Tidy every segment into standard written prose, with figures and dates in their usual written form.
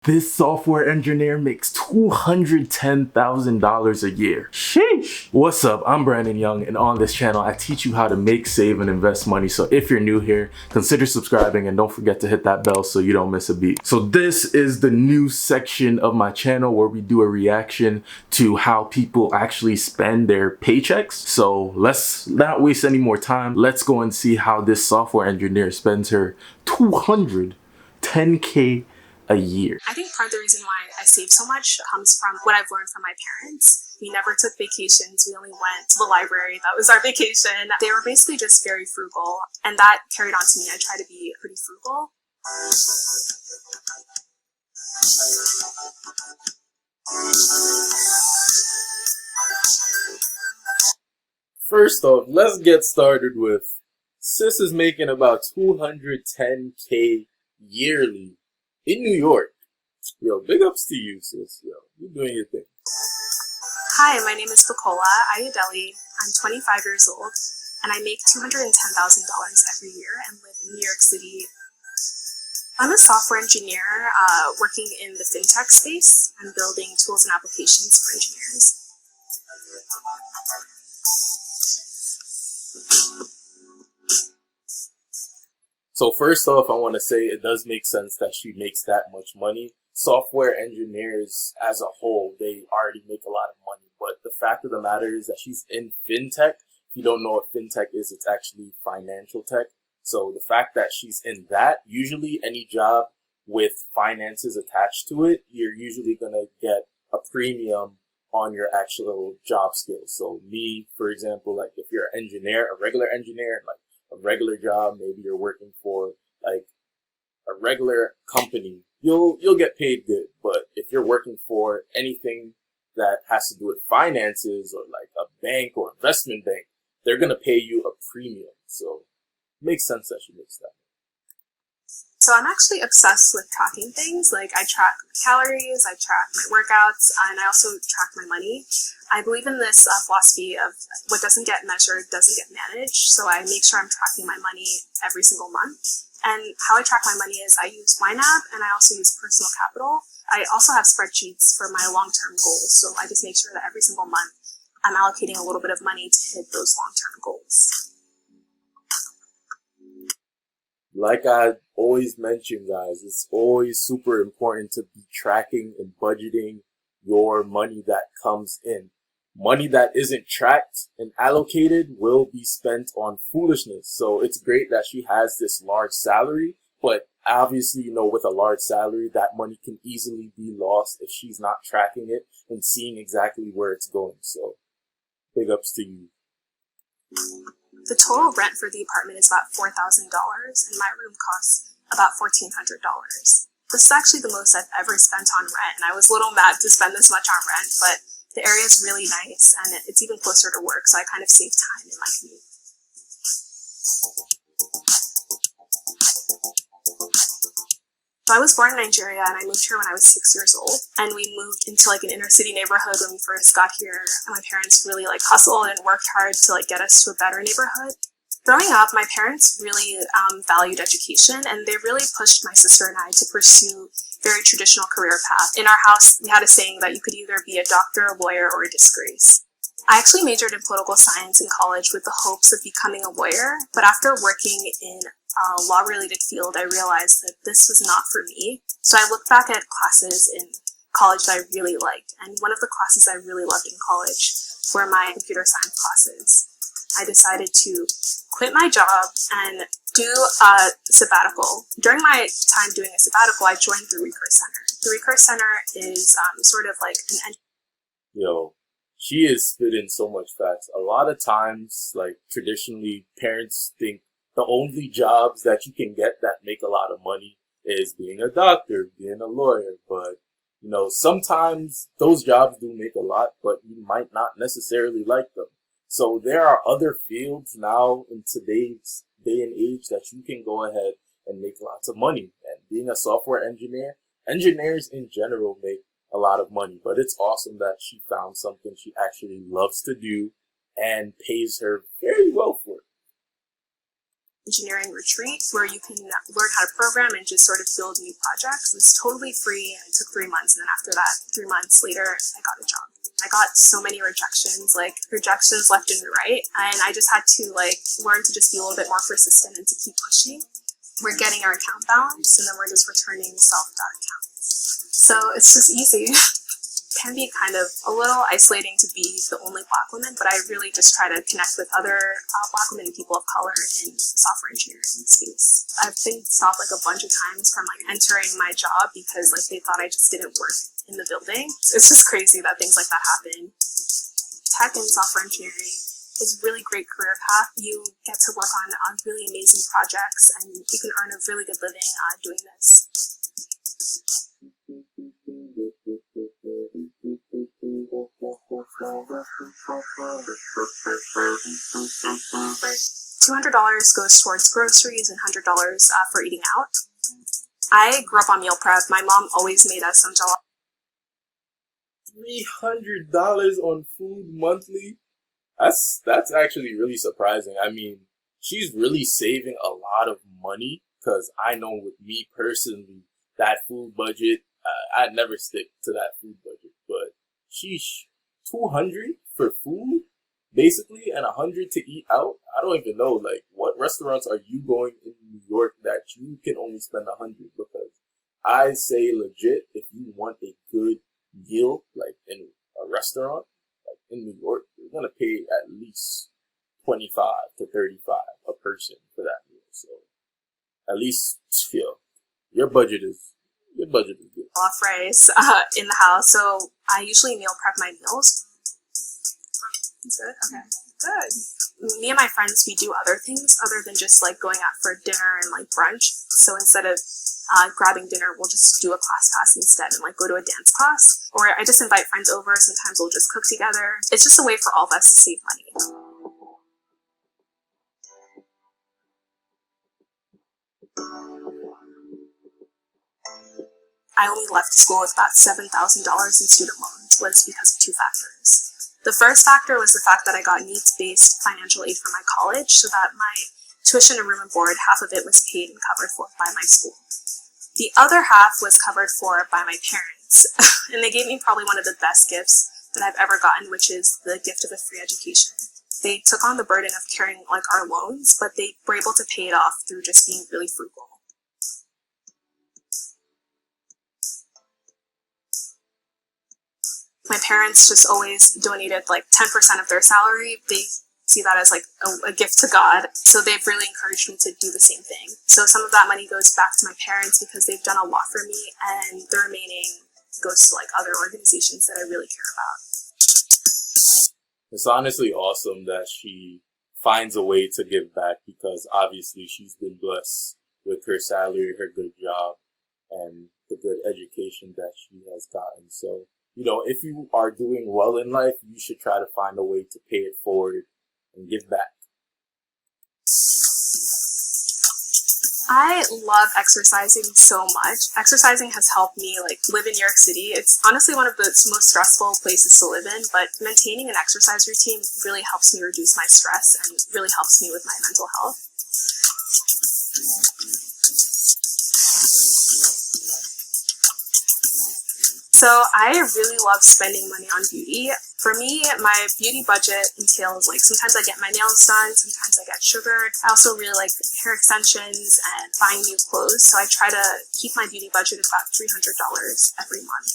This software engineer makes $210,000 a year. Sheesh! What's up? I'm Brandon Young, and on this channel, I teach you how to make, save, and invest money. So if you're new here, consider subscribing and don't forget to hit that bell so you don't miss a beat. So this is the new section of my channel where we do a reaction to how people actually spend their paychecks. So let's not waste any more time. Let's go and see how this software engineer spends her $210K a year. I think part of the reason why I save so much comes from what I've learned from my parents. We never took vacations. We only went to the library. That was our vacation. They were basically just very frugal, and that carried on to me. I try to be pretty frugal. First off, let's get started with sis is making about $210K yearly in New York. Yo, big ups to you, sis. Yo, you're doing your thing. Hi, my name is Frugal. Ayodele. I'm 25 years old, and I make $210,000 every year and live in New York City. I'm a software engineer working in the fintech space. I'm building tools and applications for engineers. So first off, I want to say it does make sense that she makes that much money. Software engineers as a whole, they already make a lot of money. But the fact of the matter is that she's in fintech. If you don't know what fintech is, it's actually financial tech. So the fact that she's in that, usually any job with finances attached to it, you're usually going to get a premium on your actual job skills. So me, for example, like if you're an engineer, a regular engineer, like a regular job, maybe you're working for like a regular company, you'll get paid good. But if you're working for anything that has to do with finances or like a bank or investment bank, they're going to pay you a premium. So it makes sense that she makes that. So I'm actually obsessed with tracking things. Like I track calories, I track my workouts, and I also track my money. I believe in this philosophy of what doesn't get measured doesn't get managed. So I make sure I'm tracking my money every single month. And how I track my money is I use YNAB and I also use Personal Capital. I also have spreadsheets for my long-term goals. So I just make sure that every single month I'm allocating a little bit of money to hit those long-term goals. Like I always mention, guys, it's always super important to be tracking and budgeting your money that comes in. Money that isn't tracked and allocated will be spent on foolishness. So it's great that she has this large salary, but obviously, you know, with a large salary, that money can easily be lost if she's not tracking it and seeing exactly where it's going. So big ups to you. The total rent for the apartment is about $4,000, and my room costs about $1,400. This is actually the most I've ever spent on rent, and I was a little mad to spend this much on rent, but the area is really nice, and it's even closer to work, so I kind of save time in my commute. So I was born in Nigeria, and I moved here when I was 6 years old, and we moved into like an inner city neighborhood when we first got here, and my parents really like hustled and worked hard to like get us to a better neighborhood. Growing up, my parents really valued education, and they really pushed my sister and I to pursue very traditional career path. In our house, we had a saying that you could either be a doctor, a lawyer, or a disgrace. I actually majored in political science in college with the hopes of becoming a lawyer, but after working in a law-related field, I realized that this was not for me. So I looked back at classes in college that I really liked, and one of the classes I really loved in college were my computer science classes. I decided to quit my job and do a sabbatical. During my time doing a sabbatical, I joined the Recurse Center. The Recurse Center is sort of like an... Yo, she is spitting so much facts. A lot of times, like traditionally, parents think the only jobs that you can get that make a lot of money is being a doctor, being a lawyer. But, you know, sometimes those jobs do make a lot, but you might not necessarily like them. So there are other fields now in today's day and age that you can go ahead and make lots of money. And being a software engineer, engineers in general make a lot of money. But it's awesome that she found something she actually loves to do and pays her very well for it. engineering retreat where you can learn how to program and just sort of build new projects. It was totally free and it took 3 months. And then after that, 3 months later, I got a job. I got so many rejections left and right. And I just had to learn to just be a little bit more persistent and to keep pushing. We're getting our account balance and then we're just returning self-dot accounts. So it's just easy. Can be kind of a little isolating to be the only Black woman, but I really just try to connect with other Black women and people of color in the software engineering space. I've been stopped a bunch of times from entering my job because they thought I just didn't work in the building. It's just crazy that things like that happen. Tech and software engineering is a really great career path. You get to work on really amazing projects and you can earn a really good living doing this. $200 goes towards groceries and $100 for eating out. I grew up on meal prep. My mom always made us some gelato. $300 on food monthly? That's actually really surprising. I mean, she's really saving a lot of money because I know with me personally, that food budget, I'd never stick to that food budget, but sheesh, $200 for food, basically, and $100 to eat out. I don't even know, what restaurants are you going in New York that you can only spend $100? Because I say legit, if you want a good meal, in a restaurant, in New York, you're gonna pay at least $25 to $35 a person for that meal. So at least, your budget is good. Off rice in the house, so I usually meal prep my meals. Good. Okay. Good. Me and my friends, we do other things other than just going out for dinner and brunch. So instead of grabbing dinner, we'll just do a class pass instead and go to a dance class. Or I just invite friends over. Sometimes we'll just cook together. It's just a way for all of us to save money. I only left school with about $7,000 in student loans was because of two factors. The first factor was the fact that I got needs-based financial aid from my college so that my tuition and room and board, half of it was paid and covered for by my school. The other half was covered for by my parents, and they gave me probably one of the best gifts that I've ever gotten, which is the gift of a free education. They took on the burden of carrying our loans, but they were able to pay it off through just being really frugal. My parents just always donated 10% of their salary. They see that as a gift to God. So they've really encouraged me to do the same thing. So some of that money goes back to my parents because they've done a lot for me, and the remaining goes to other organizations that I really care about. It's honestly awesome that she finds a way to give back because obviously she's been blessed with her salary, her good job, and the good education that she has gotten. So, if you are doing well in life, you should try to find a way to pay it forward and give back. I love exercising so much. Exercising has helped me live in New York City. It's honestly one of the most stressful places to live in, but maintaining an exercise routine really helps me reduce my stress and really helps me with my mental health. So I really love spending money on beauty. For me, my beauty budget entails sometimes I get my nails done, sometimes I get sugared. I also really like hair extensions and buying new clothes. So I try to keep my beauty budget at about $300 every month.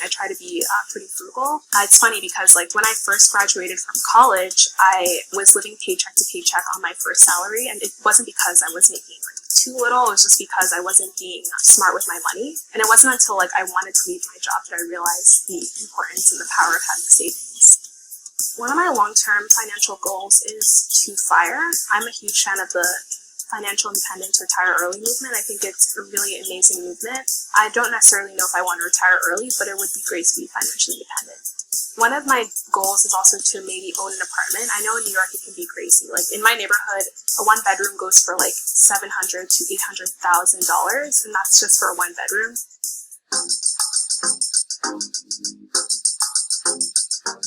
I try to be pretty frugal. It's funny because when I first graduated from college, I was living paycheck to paycheck on my first salary, and it wasn't because I was making too little. It was just because I wasn't being smart with my money. And it wasn't until I wanted to leave my job that I realized the importance and the power of having savings. One of my long-term financial goals is to FIRE. I'm a huge fan of the financial independence retire early movement. I think it's a really amazing movement. I don't necessarily know if I want to retire early, but it would be great to be financially independent. One of my goals is also to maybe own an apartment. I know in New York it can be crazy. In my neighborhood, a one bedroom goes for $700,000 to $800,000, and that's just for a one bedroom.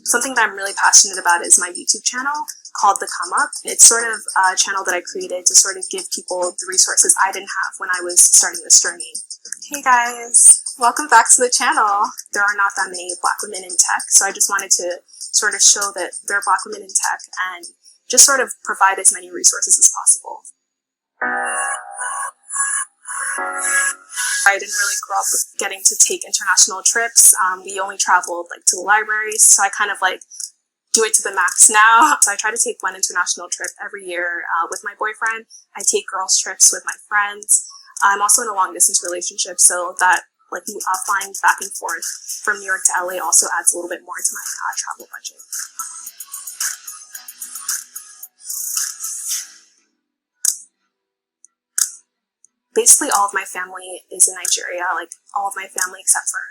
Something that I'm really passionate about is my YouTube channel called The Come Up. It's sort of a channel that I created to sort of give people the resources I didn't have when I was starting this journey. Hey guys, welcome back to the channel. There are not that many Black women in tech, so I just wanted to sort of show that there are Black women in tech and just sort of provide as many resources as possible. I didn't really grow up getting to take international trips. We only traveled like to the libraries, so I kind of like do it to the max now. So I try to take one international trip every year with my boyfriend. I take girls trips with my friends. I'm also in a long distance relationship, so that like flying back and forth from New York to LA also adds a little bit more to my travel budget. Basically, all of my family is in Nigeria, like all of my family except for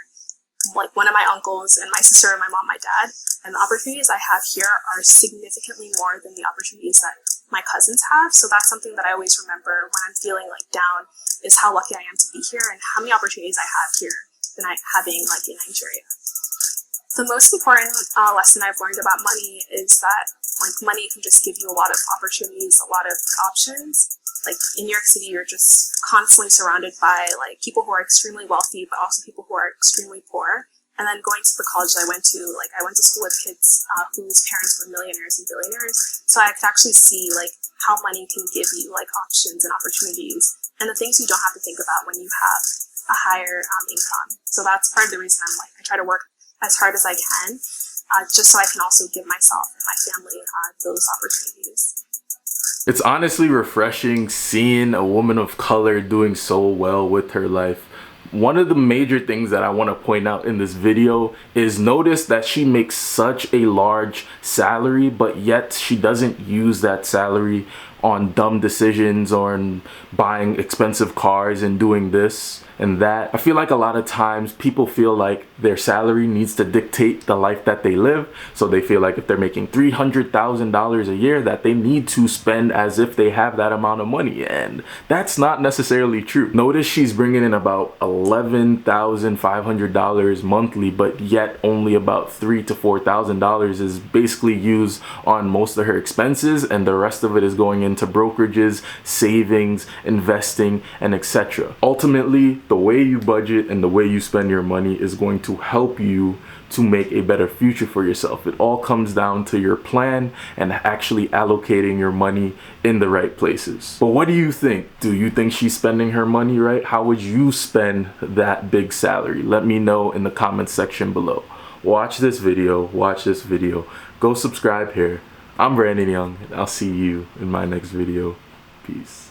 like one of my uncles and my sister and my mom, my dad. And the opportunities I have here are significantly more than the opportunities that my cousins have. So that's something that I always remember when I'm feeling like down, is how lucky I am to be here and how many opportunities I have here than I having like in Nigeria. The most important lesson I've learned about money is that like money can just give you a lot of opportunities, a lot of options. Like in New York City, you're just constantly surrounded by like people who are extremely wealthy, but also people who are extremely poor. And then going to the college I went to, like I went to school with kids whose parents were millionaires and billionaires. So I could actually see like how money can give you like options and opportunities and the things you don't have to think about when you have a higher income. So that's part of the reason I'm like, I try to work as hard as I can, just so I can also give myself and my family those opportunities. It's honestly refreshing seeing a woman of color doing so well with her life. One of the major things that I want to point out in this video is notice that she makes such a large salary, but yet she doesn't use that salary on dumb decisions or on buying expensive cars and doing this and that. I feel like a lot of times people feel like their salary needs to dictate the life that they live. So they feel like if they're making $300,000 a year that they need to spend as if they have that amount of money, and that's not necessarily true. Notice she's bringing in about $11,500 monthly, but yet only about $3,000 to $4,000 is basically used on most of her expenses, and the rest of it is going into brokerages, savings, investing, and etc. Ultimately, the way you budget and the way you spend your money is going to help you to make a better future for yourself. It all comes down to your plan and actually allocating your money in the right places. But what do you think? Do you think she's spending her money right? How would you spend that big salary? Let me know in the comments section below. Watch this video, go subscribe here. I'm Brandon Young, and I'll see you in my next video. Peace.